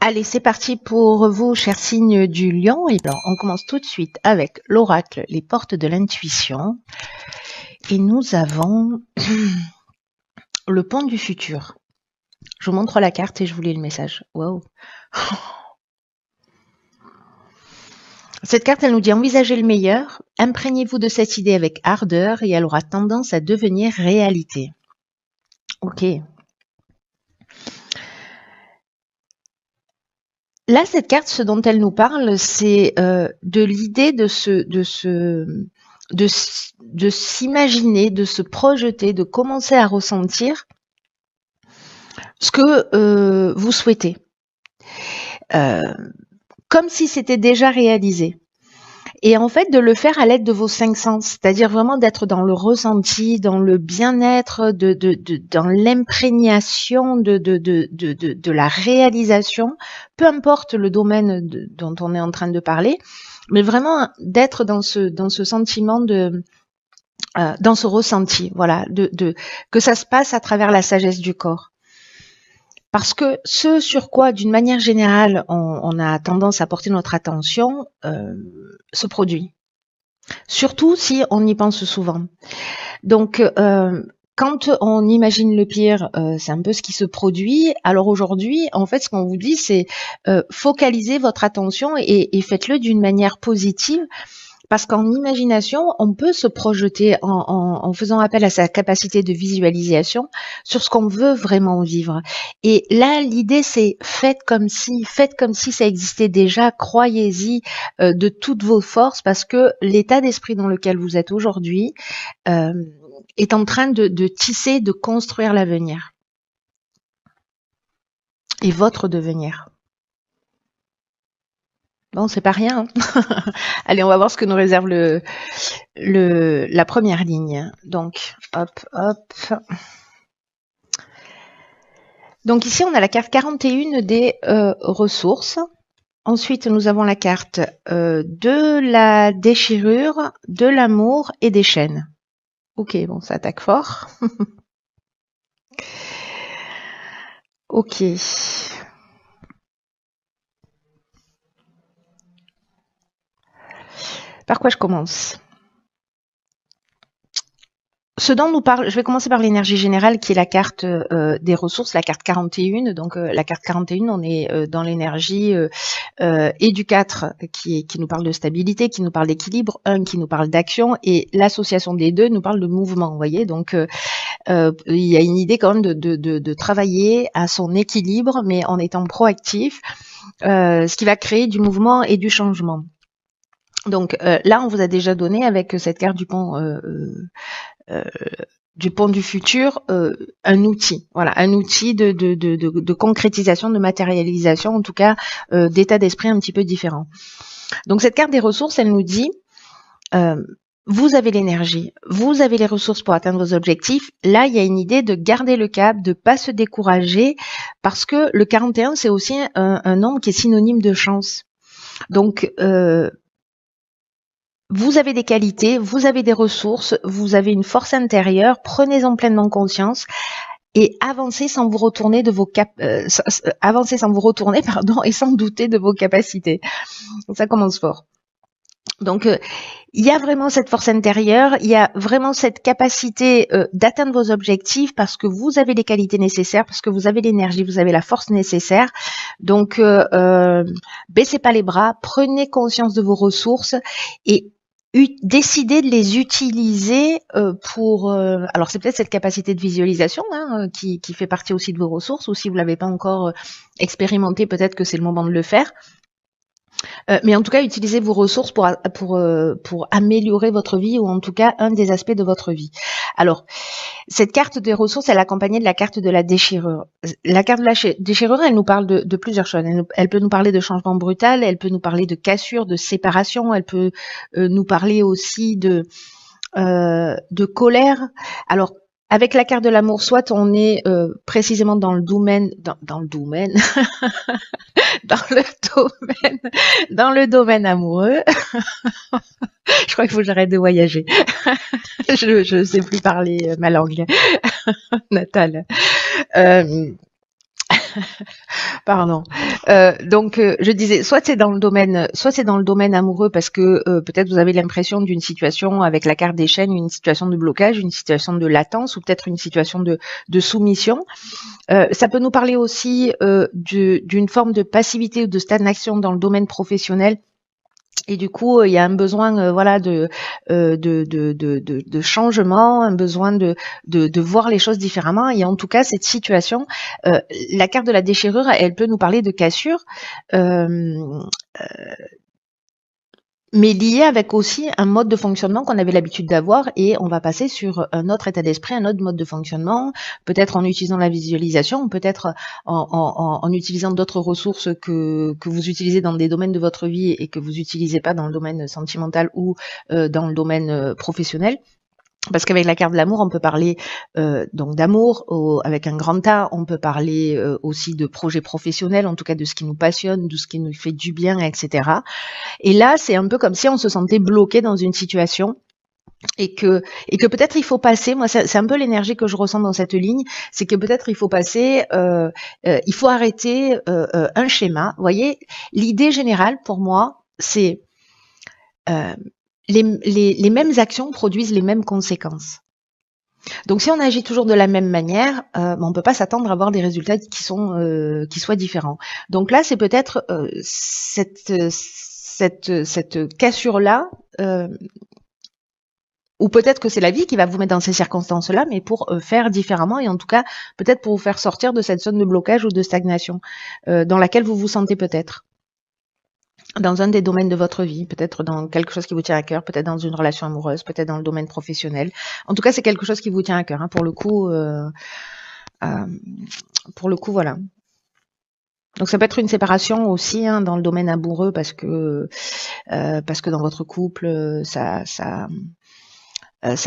Allez, c'est parti pour vous, chers signes du lion. Et bien, on commence tout de suite avec l'oracle, les portes de l'intuition. Et nous avons le pont du futur. Je vous montre la carte et je vous lis le message. Wow. Cette carte, elle nous dit envisagez le meilleur, imprégnez-vous de cette idée avec ardeur et elle aura tendance à devenir réalité. Ok. Là, cette carte, ce dont elle nous parle, c'est de l'idée de s'imaginer, de se projeter, de commencer à ressentir ce que vous souhaitez, comme si c'était déjà réalisé. Et en fait, de le faire à l'aide de vos 5 sens, c'est-à-dire vraiment d'être dans le ressenti, dans le bien-être, dans l'imprégnation de la réalisation, peu importe le domaine dont on est en train de parler, mais vraiment d'être dans ce sentiment dans ce ressenti, voilà, que ça se passe à travers la sagesse du corps. Parce que ce sur quoi, d'une manière générale, on a tendance à porter notre attention, se produit. Surtout si on y pense souvent. Donc, quand on imagine le pire, c'est un peu ce qui se produit. Alors aujourd'hui, en fait, ce qu'on vous dit, c'est focalisez votre attention et faites-le d'une manière positive. Parce qu'en imagination, on peut se projeter en faisant appel à sa capacité de visualisation sur ce qu'on veut vraiment vivre. Et là, l'idée, c'est faites comme si ça existait déjà, croyez-y de toutes vos forces, parce que l'état d'esprit dans lequel vous êtes aujourd'hui est en train de tisser, de construire l'avenir. Et votre devenir. Bon, c'est pas rien. Allez, on va voir ce que nous réserve la première ligne. Donc, hop. Donc ici, on a la carte 41 des ressources. Ensuite, nous avons la carte de la déchirure, de l'amour et des chaînes. Ok, bon, ça attaque fort. Ok. Par quoi je commence ? Ce dont nous parle, je vais commencer par l'énergie générale qui est la carte des ressources, la carte 41. Donc la carte 41, on est dans l'énergie et du 4 qui nous parle de stabilité, qui nous parle d'équilibre, 1 qui nous parle d'action et l'association des deux nous parle de mouvement, vous voyez. Donc il y a une idée quand même de travailler à son équilibre mais en étant proactif, ce qui va créer du mouvement et du changement. Donc là, on vous a déjà donné avec cette carte du pont du futur, un outil, voilà, un outil de concrétisation, de matérialisation, en tout cas d'état d'esprit un petit peu différent. Donc cette carte des ressources, elle nous dit vous avez l'énergie, vous avez les ressources pour atteindre vos objectifs. Là, il y a une idée de garder le cap, de pas se décourager, parce que le 41, c'est aussi un nombre qui est synonyme de chance. Donc vous avez des qualités, vous avez des ressources, vous avez une force intérieure, prenez-en pleinement conscience et avancez sans vous retourner avancez sans vous retourner, et sans douter de vos capacités. Donc ça commence fort. Donc il y a vraiment cette force intérieure, il y a vraiment cette capacité d'atteindre vos objectifs parce que vous avez les qualités nécessaires, parce que vous avez l'énergie, vous avez la force nécessaire. Donc baissez pas les bras, prenez conscience de vos ressources et décidez de les utiliser pour... alors c'est peut-être cette capacité de visualisation qui fait partie aussi de vos ressources, ou si vous l'avez pas encore expérimenté, peut-être que c'est le moment de le faire. Mais en tout cas, utilisez vos ressources pour améliorer votre vie, ou en tout cas un des aspects de votre vie. Alors, cette carte des ressources, elle est accompagnée de la carte de la déchirure. La carte de la déchirure, elle nous parle de plusieurs choses. Elle peut nous parler de changement brutal, elle peut nous parler de cassure, de séparation, elle peut nous parler aussi de colère. Alors, avec la carte de l'amour, soit on est précisément dans le domaine, dans le domaine amoureux. Je crois qu'il faut que j'arrête de voyager. Je ne sais plus parler ma langue natale. Pardon. Je disais, soit c'est dans le domaine amoureux parce que peut-être vous avez l'impression d'une situation avec la carte des chaînes, une situation de blocage, une situation de latence ou peut-être une situation de soumission. Ça peut nous parler aussi d'une forme de passivité ou de stagnation dans le domaine professionnel. Et du coup, il y a un besoin, voilà, de changement, un besoin de voir les choses différemment. Et en tout cas, cette situation, la carte de la déchirure, elle peut nous parler de cassure, euh, mais lié avec aussi un mode de fonctionnement qu'on avait l'habitude d'avoir et on va passer sur un autre état d'esprit, un autre mode de fonctionnement, peut-être en utilisant la visualisation, peut-être en utilisant d'autres ressources que vous utilisez dans des domaines de votre vie et que vous n'utilisez pas dans le domaine sentimental ou dans le domaine professionnel. Parce qu'avec la carte de l'amour, on peut parler donc d'amour avec un grand A, on peut parler aussi de projets professionnels, en tout cas de ce qui nous passionne, de ce qui nous fait du bien, etc. Et là, c'est un peu comme si on se sentait bloqué dans une situation et que peut-être il faut passer. Moi, c'est un peu l'énergie que je ressens dans cette ligne, c'est que peut-être il faut passer, il faut arrêter un schéma. Vous voyez, l'idée générale pour moi, c'est les mêmes actions produisent les mêmes conséquences. Donc, si on agit toujours de la même manière, on ne peut pas s'attendre à avoir des résultats qui soient différents. Donc là, c'est peut-être cette cassure-là, ou peut-être que c'est la vie qui va vous mettre dans ces circonstances-là, mais pour faire différemment et en tout cas, peut-être pour vous faire sortir de cette zone de blocage ou de stagnation dans laquelle vous vous sentez peut-être. Dans un des domaines de votre vie, peut-être dans quelque chose qui vous tient à cœur, peut-être dans une relation amoureuse, peut-être dans le domaine professionnel. En tout cas, c'est quelque chose qui vous tient à cœur. Hein, pour le coup, voilà. Donc ça peut être une séparation aussi hein, dans le domaine amoureux parce que dans votre couple, ça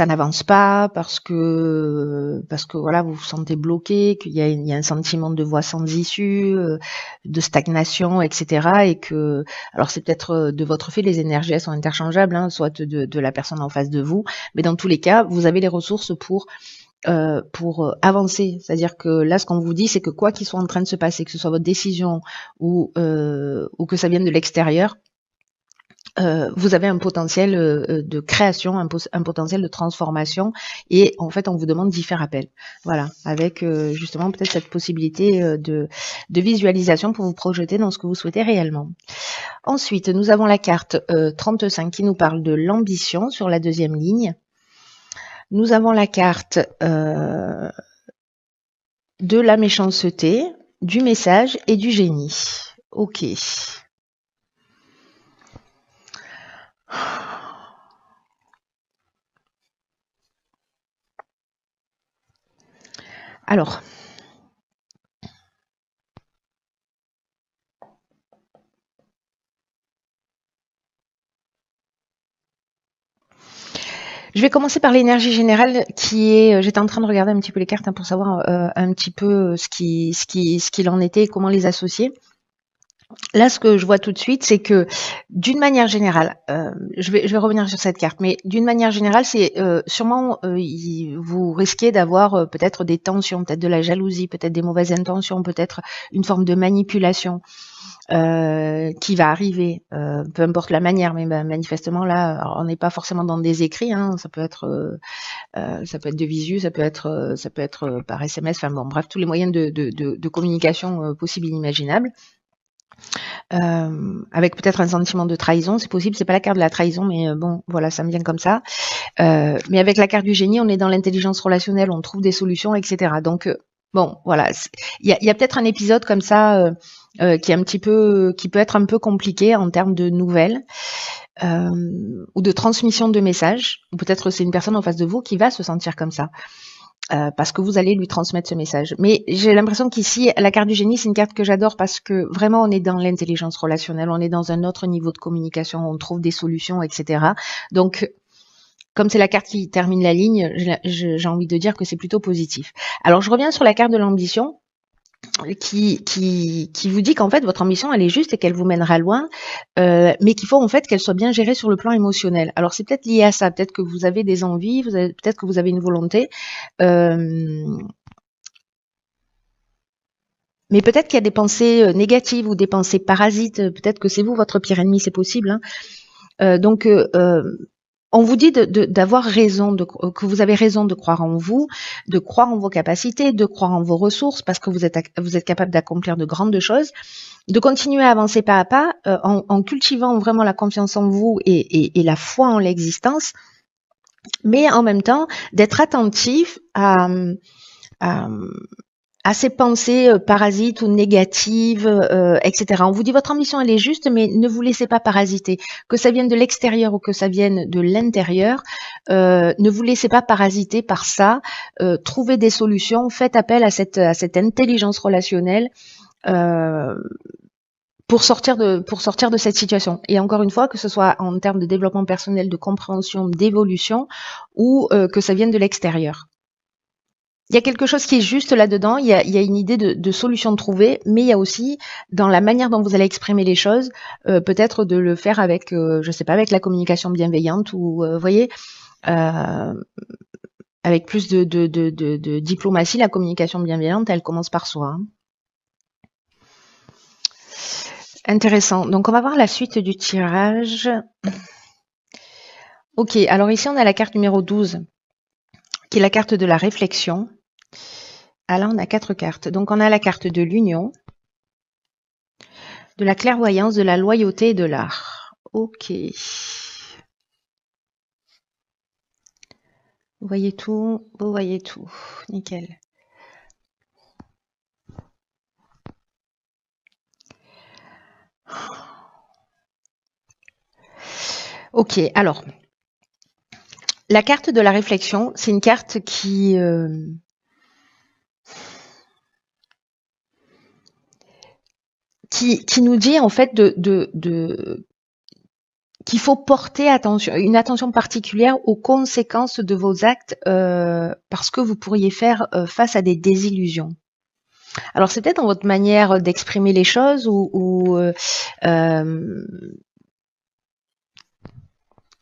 n'avance pas parce que voilà vous vous sentez bloqué, qu'il y a un sentiment de voie sans issue, de stagnation, etc. Et que alors c'est peut-être de votre fait, les énergies elles sont interchangeables, hein, soit de la personne en face de vous, mais dans tous les cas vous avez les ressources pour avancer. C'est-à-dire que là, ce qu'on vous dit, c'est que quoi qu'il soit en train de se passer, que ce soit votre décision ou que ça vienne de l'extérieur, vous avez un potentiel de création, un potentiel de transformation, et en fait, on vous demande d'y faire appel. Voilà, avec justement peut-être cette possibilité de visualisation pour vous projeter dans ce que vous souhaitez réellement. Ensuite, nous avons la carte 35 qui nous parle de l'ambition sur la deuxième ligne. Nous avons la carte de la méchanceté, du message et du génie. Ok. Alors, je vais commencer par l'énergie générale qui est. J'étais en train de regarder un petit peu les cartes hein, pour savoir un petit peu ce qu'il en était et comment les associer. Là, ce que je vois tout de suite, c'est que d'une manière générale, je vais revenir sur cette carte, mais d'une manière générale, c'est sûrement vous risquez d'avoir peut-être des tensions, peut-être de la jalousie, peut-être des mauvaises intentions, peut-être une forme de manipulation. Qui va arriver, peu importe la manière, mais manifestement là, alors, on n'est pas forcément dans des écrits, hein, ça peut être de visu, ça peut être par SMS, enfin bon, bref, tous les moyens de communication possibles et inimaginables. Avec peut-être un sentiment de trahison, c'est possible, c'est pas la carte de la trahison, mais bon, voilà, ça me vient comme ça. Mais avec la carte du génie, on est dans l'intelligence relationnelle, on trouve des solutions, etc. Donc bon, voilà, il y a peut-être un épisode comme ça qui peut être un peu compliqué en termes de nouvelles ou de transmission de messages. Ou peut-être c'est une personne en face de vous qui va se sentir comme ça. Parce que vous allez lui transmettre ce message. Mais j'ai l'impression qu'ici, la carte du génie, c'est une carte que j'adore parce que vraiment, on est dans l'intelligence relationnelle, on est dans un autre niveau de communication, on trouve des solutions, etc. Donc, comme c'est la carte qui termine la ligne, j'ai envie de dire que c'est plutôt positif. Alors, je reviens sur la carte de l'ambition qui vous dit qu'en fait votre ambition elle est juste et qu'elle vous mènera loin, mais qu'il faut en fait qu'elle soit bien gérée sur le plan émotionnel. Alors c'est peut-être lié à ça, peut-être que vous avez des envies, peut-être que vous avez une volonté, Mais peut-être qu'il y a des pensées négatives ou des pensées parasites. Peut-être que c'est vous votre pire ennemi, c'est possible. Hein. Donc, on vous dit d'avoir raison, que vous avez raison de croire en vous, de croire en vos capacités, de croire en vos ressources, parce que vous êtes capable d'accomplir de grandes choses, de continuer à avancer pas à pas, en cultivant vraiment la confiance en vous et la foi en l'existence, mais en même temps d'être attentif à ces pensées parasites ou négatives, etc. On vous dit votre ambition elle est juste, mais ne vous laissez pas parasiter. Que ça vienne de l'extérieur ou que ça vienne de l'intérieur, ne vous laissez pas parasiter par ça. Trouvez des solutions, faites appel à cette intelligence relationnelle pour sortir de cette situation. Et encore une fois, que ce soit en termes de développement personnel, de compréhension, d'évolution, ou que ça vienne de l'extérieur. Il y a quelque chose qui est juste là-dedans, il y a une idée de solution de trouver, mais il y a aussi, dans la manière dont vous allez exprimer les choses, peut-être de le faire avec, je sais pas, avec la communication bienveillante, ou, voyez, avec plus de diplomatie, la communication bienveillante, elle commence par soi. Hein. Intéressant. Donc, on va voir la suite du tirage. Ok, alors ici, on a la carte numéro 12, qui est la carte de la réflexion. Ah là, on a 4 cartes. Donc, on a la carte de l'union, de la clairvoyance, de la loyauté et de l'art. Ok. Vous voyez tout, vous voyez tout. Nickel. Ok, alors, la carte de la réflexion, c'est une carte qui nous dit en fait qu'il faut porter une attention particulière aux conséquences de vos actes parce que vous pourriez faire face à des désillusions. Alors c'est peut-être dans votre manière d'exprimer les choses ou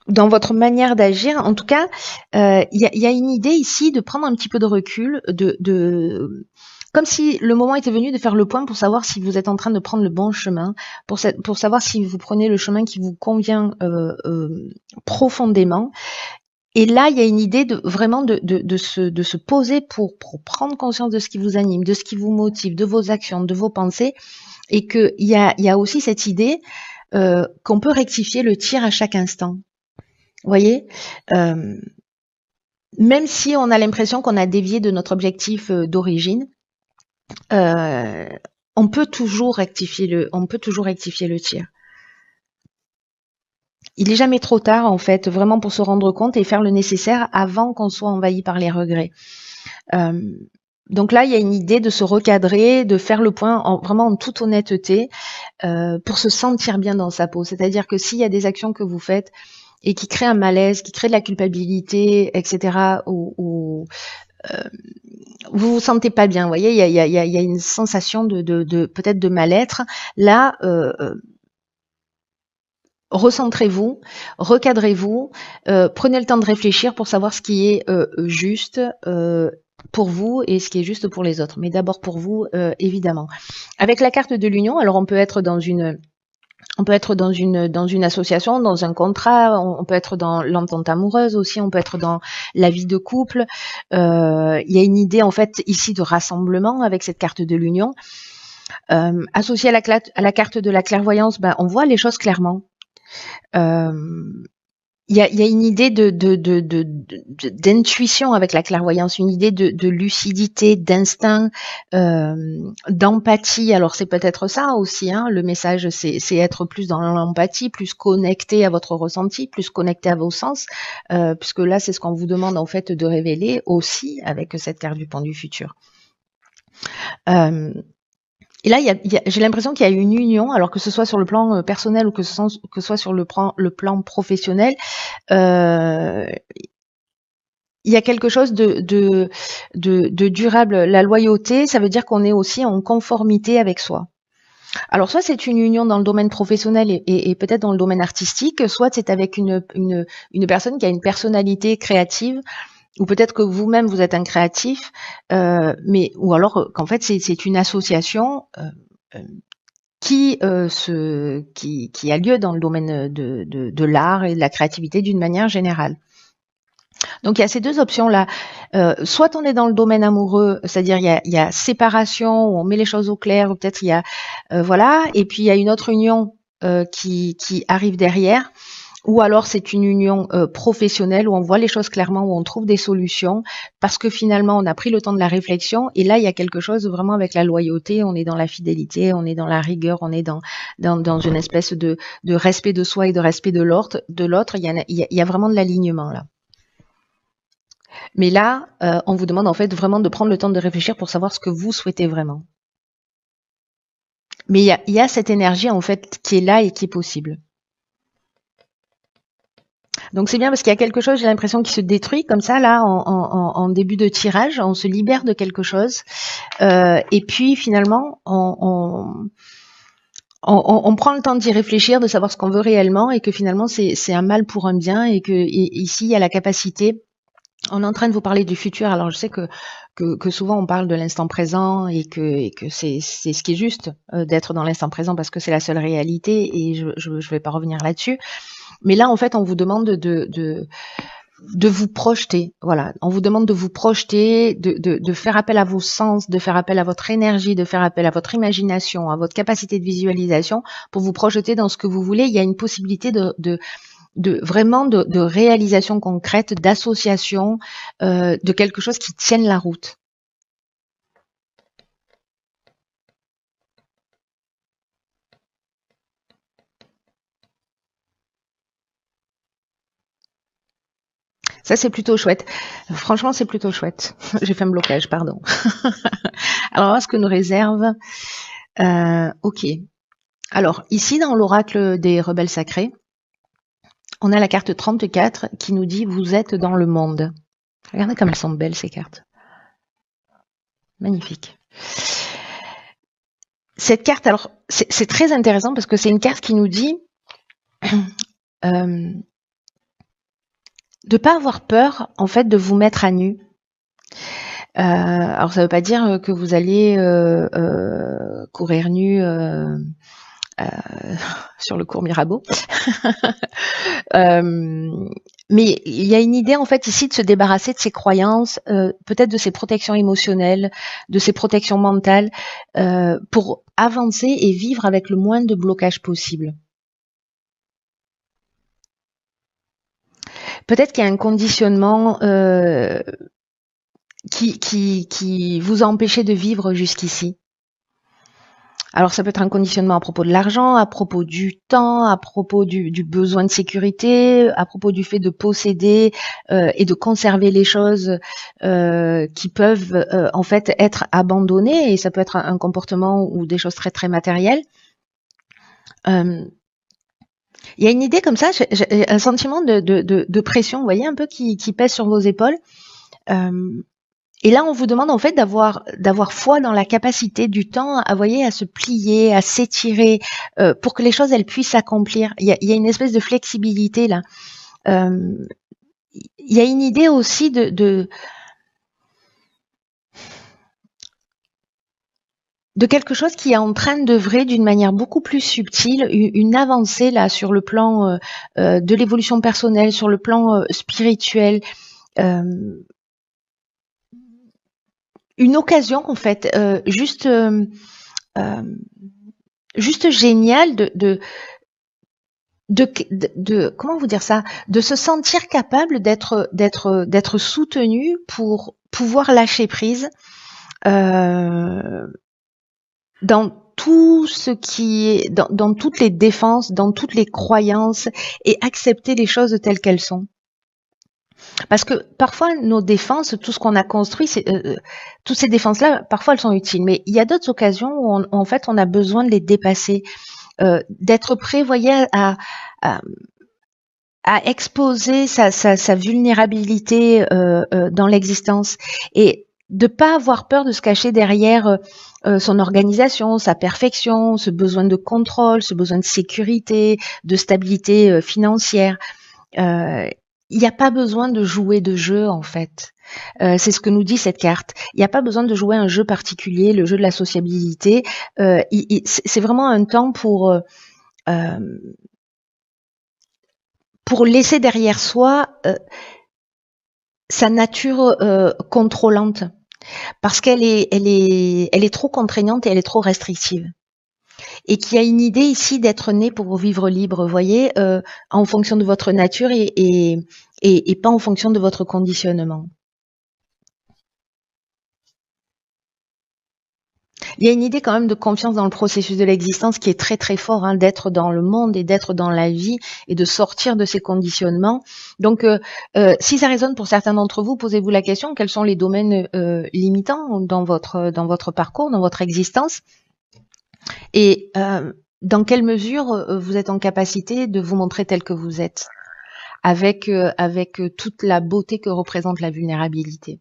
dans votre manière d'agir. En tout cas, il y a une idée ici de prendre un petit peu de recul, comme si le moment était venu de faire le point pour savoir si vous êtes en train de prendre le bon chemin, pour savoir si vous prenez le chemin qui vous convient profondément. Et là, il y a une idée vraiment de se poser pour prendre conscience de ce qui vous anime, de ce qui vous motive, de vos actions, de vos pensées, et qu'il y a aussi cette idée qu'on peut rectifier le tir à chaque instant. Vous voyez, même si on a l'impression qu'on a dévié de notre objectif d'origine, on peut toujours rectifier le tir. Il n'est jamais trop tard, en fait, vraiment pour se rendre compte et faire le nécessaire avant qu'on soit envahi par les regrets. Donc là, il y a une idée de se recadrer, de faire le point vraiment en toute honnêteté pour se sentir bien dans sa peau. C'est-à-dire que s'il y a des actions que vous faites et qui créent un malaise, qui créent de la culpabilité, etc., ou vous vous sentez pas bien, vous voyez, il y a une sensation de peut-être de mal-être. Là, recentrez-vous, recadrez-vous, prenez le temps de réfléchir pour savoir ce qui est juste pour vous et ce qui est juste pour les autres. Mais d'abord pour vous, évidemment. Avec la carte de l'union, alors on peut être dans une association, dans un contrat, on peut être dans l'entente amoureuse aussi, on peut être dans la vie de couple. Il y a une idée en fait ici de rassemblement avec cette carte de l'union. Associée à la carte de la clairvoyance, on voit les choses clairement. Il y a une idée d'intuition avec la clairvoyance, une idée de lucidité, d'instinct, d'empathie. Alors c'est peut-être ça aussi, hein, le message, c'est être plus dans l'empathie, plus connecté à votre ressenti, plus connecté à vos sens, puisque là c'est ce qu'on vous demande en fait de révéler aussi avec cette carte du pendu futur. Et là, j'ai l'impression qu'il y a une union, alors que ce soit sur le plan personnel ou que ce soit sur le plan professionnel, il y a quelque chose de durable. La loyauté, ça veut dire qu'on est aussi en conformité avec soi. Alors, soit c'est une union dans le domaine professionnel et peut-être dans le domaine artistique, soit c'est avec une personne qui a une personnalité créative, ou peut-être que vous-même vous êtes un créatif, mais ou alors qu'en fait c'est une association qui a lieu dans le domaine de l'art et de la créativité d'une manière générale. Donc il y a ces deux options-là. Soit on est dans le domaine amoureux, c'est-à-dire il y a séparation, où on met les choses au clair, ou peut-être il y a voilà, et puis il y a une autre union qui arrive derrière. Ou alors c'est une union professionnelle où on voit les choses clairement, où on trouve des solutions, parce que finalement on a pris le temps de la réflexion. Et là il y a quelque chose vraiment avec la loyauté, on est dans la fidélité, on est dans la rigueur, on est dans une espèce de respect de soi et de respect de l'autre. Il y a vraiment de l'alignement là. Mais là, on vous demande en fait vraiment de prendre le temps de réfléchir pour savoir ce que vous souhaitez vraiment. Mais il y a cette énergie en fait qui est là et qui est possible. Donc c'est bien parce qu'il y a quelque chose, j'ai l'impression, qui se détruit comme ça là en début de tirage, on se libère de quelque chose et puis finalement on prend le temps d'y réfléchir, de savoir ce qu'on veut réellement et que finalement c'est un mal pour un bien et ici il y a la capacité. On est en train de vous parler du futur. Alors je sais que souvent on parle de l'instant présent et que c'est ce qui est juste d'être dans l'instant présent parce que c'est la seule réalité et je vais pas revenir là-dessus. Mais là en fait on vous demande de vous projeter. Voilà, on vous demande de vous projeter, de faire appel à vos sens, de faire appel à votre énergie, de faire appel à votre imagination, à votre capacité de visualisation pour vous projeter dans ce que vous voulez. Il y a une possibilité vraiment de réalisation concrète, d'association, de quelque chose qui tienne la route. Ça, c'est plutôt chouette. Franchement, c'est plutôt chouette. J'ai fait un blocage, pardon. Alors, ce que nous réserve... ok. Alors, ici, dans l'oracle des rebelles sacrés, on a la carte 34 qui nous dit « Vous êtes dans le monde ». Regardez comme elles sont belles, ces cartes. Magnifique. Cette carte, alors, c'est très intéressant parce que c'est une carte qui nous dit de pas avoir peur, en fait, de vous mettre à nu. Alors, ça veut pas dire que vous allez courir nu sur le cours Mirabeau. Mais il y a une idée en fait ici de se débarrasser de ses croyances, peut-être de ses protections émotionnelles, de ses protections mentales, pour avancer et vivre avec le moins de blocage possible. Peut-être qu'il y a un conditionnement qui vous a empêché de vivre jusqu'ici. Alors ça peut être un conditionnement à propos de l'argent, à propos du temps, à propos du besoin de sécurité, à propos du fait de posséder et de conserver les choses qui peuvent en fait être abandonnées, et ça peut être un comportement ou des choses très très matérielles. Il y a une idée comme ça, j'ai un sentiment de pression, vous voyez, un peu qui pèse sur vos épaules. Et là, on vous demande en fait d'avoir foi dans la capacité du temps, à se plier, à s'étirer, pour que les choses elles puissent s'accomplir. Il y a une espèce de flexibilité là. Il y a une idée aussi de quelque chose qui est en train d'œuvrer d'une manière beaucoup plus subtile, une avancée là sur le plan de l'évolution personnelle, sur le plan spirituel. Une occasion en fait juste géniale de comment vous dire ça, de se sentir capable d'être soutenu pour pouvoir lâcher prise dans tout ce qui est dans toutes les défenses, dans toutes les croyances, et accepter les choses telles qu'elles sont. Parce que parfois nos défenses, tout ce qu'on a construit, toutes ces défenses-là, parfois elles sont utiles, mais il y a d'autres occasions où en fait on a besoin de les dépasser, d'être prêt, vous voyez, à exposer sa vulnérabilité dans l'existence, et de pas avoir peur de se cacher derrière son organisation, sa perfection, ce besoin de contrôle, ce besoin de sécurité, de stabilité financière. il n'y a pas besoin de jouer de jeu, en fait. C'est ce que nous dit cette carte. Il n'y a pas besoin de jouer un jeu particulier, le jeu de la sociabilité. C'est vraiment un temps pour laisser derrière soi sa nature contrôlante, parce qu'elle est trop contraignante et elle est trop restrictive. Et qu'il y a une idée ici d'être né pour vivre libre, vous voyez, en fonction de votre nature et pas en fonction de votre conditionnement. Il y a une idée quand même de confiance dans le processus de l'existence qui est très très fort, hein, d'être dans le monde et d'être dans la vie et de sortir de ces conditionnements. Donc, si ça résonne pour certains d'entre vous, posez-vous la question, quels sont les domaines limitants dans votre parcours, dans votre existence, et dans quelle mesure vous êtes en capacité de vous montrer tel que vous êtes, avec toute la beauté que représente la vulnérabilité.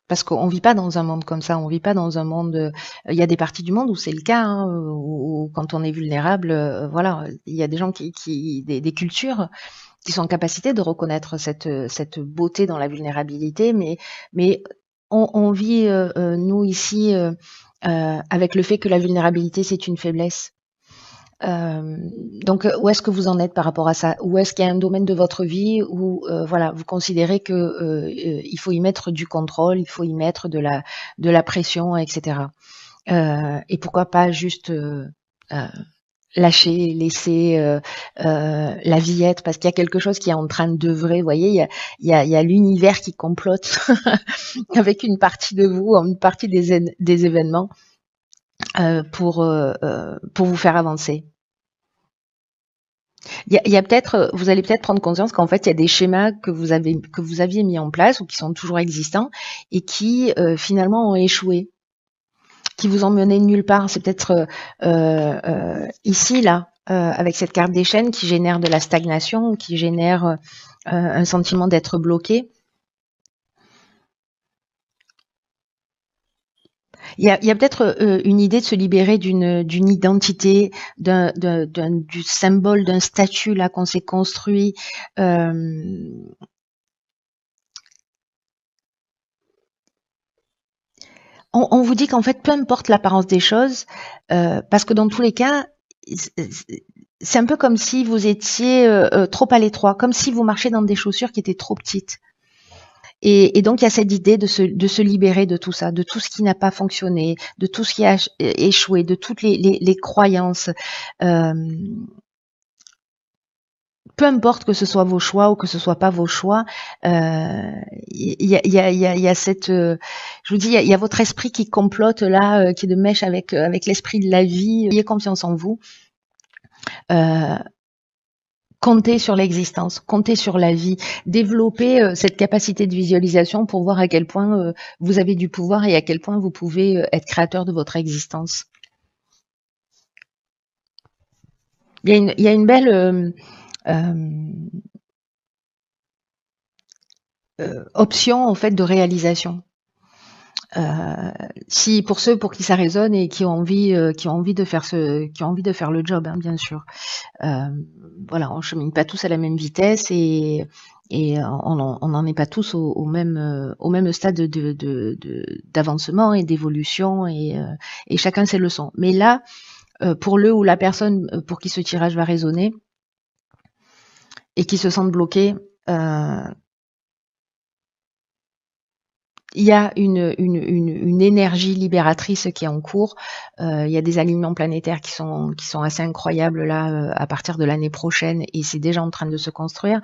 Parce qu'on vit pas dans un monde comme ça, on vit pas dans un monde. Il y a des parties du monde où c'est le cas, hein, où quand on est vulnérable, voilà, il y a des gens des cultures qui sont en capacité de reconnaître cette beauté dans la vulnérabilité, mais on vit nous ici avec le fait que la vulnérabilité c'est une faiblesse. Donc, où est-ce que vous en êtes par rapport à ça? Ou est-ce qu'il y a un domaine de votre vie où, voilà, vous considérez que il faut y mettre du contrôle, il faut y mettre de la pression, etc. Et pourquoi pas juste lâcher, laisser la vie être, parce qu'il y a quelque chose qui est en train d'œuvrer. Vous voyez, il y a l'univers qui complote avec une partie de vous, une partie des événements pour vous faire avancer. Il y a peut-être, vous allez peut-être prendre conscience qu'en fait, il y a des schémas que vous aviez mis en place ou qui sont toujours existants et qui finalement ont échoué, qui vous ont mené nulle part. C'est peut-être ici, là, avec cette carte des chaînes qui génère de la stagnation, qui génère un sentiment d'être bloqué. Il y a peut-être une idée de se libérer d'une identité, du symbole, d'un statut là qu'on s'est construit. On vous dit qu'en fait, peu importe l'apparence des choses, parce que dans tous les cas, c'est un peu comme si vous étiez trop à l'étroit, comme si vous marchiez dans des chaussures qui étaient trop petites. Et donc, il y a cette idée de se libérer de tout ça, de tout ce qui n'a pas fonctionné, de tout ce qui a échoué, de toutes les croyances. Peu importe que ce soit vos choix ou que ce soit pas vos choix, il y a cette, je vous dis, il y a votre esprit qui complote là, qui est de mèche avec l'esprit de la vie. Ayez confiance en vous. Comptez sur l'existence, comptez sur la vie, développez cette capacité de visualisation pour voir à quel point vous avez du pouvoir et à quel point vous pouvez être créateur de votre existence. Il y a une belle option en fait de réalisation. Si pour ceux pour qui ça résonne et qui ont envie de faire le job, hein, bien sûr. Voilà, on chemine pas tous à la même vitesse et on n'en est pas tous au même stade d'avancement et d'évolution et chacun ses leçons. Mais là, pour le ou la personne pour qui ce tirage va résonner et qui se sentent bloqués, il y a une énergie libératrice qui est en cours. Il y a des alignements planétaires qui sont assez incroyables là à partir de l'année prochaine et c'est déjà en train de se construire.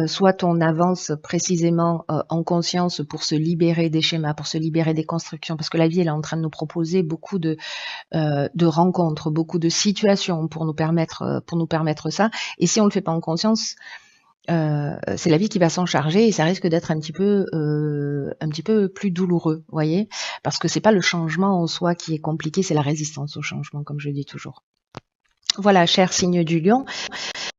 Soit on avance précisément en conscience pour se libérer des schémas, pour se libérer des constructions, parce que la vie elle est en train de nous proposer beaucoup de rencontres, beaucoup de situations pour nous permettre ça. Et si on le fait pas en conscience, c'est la vie qui va s'en charger et ça risque d'être un petit peu plus douloureux, vous voyez, parce que c'est pas le changement en soi qui est compliqué, c'est la résistance au changement, comme je dis toujours. Voilà, cher signe du lion.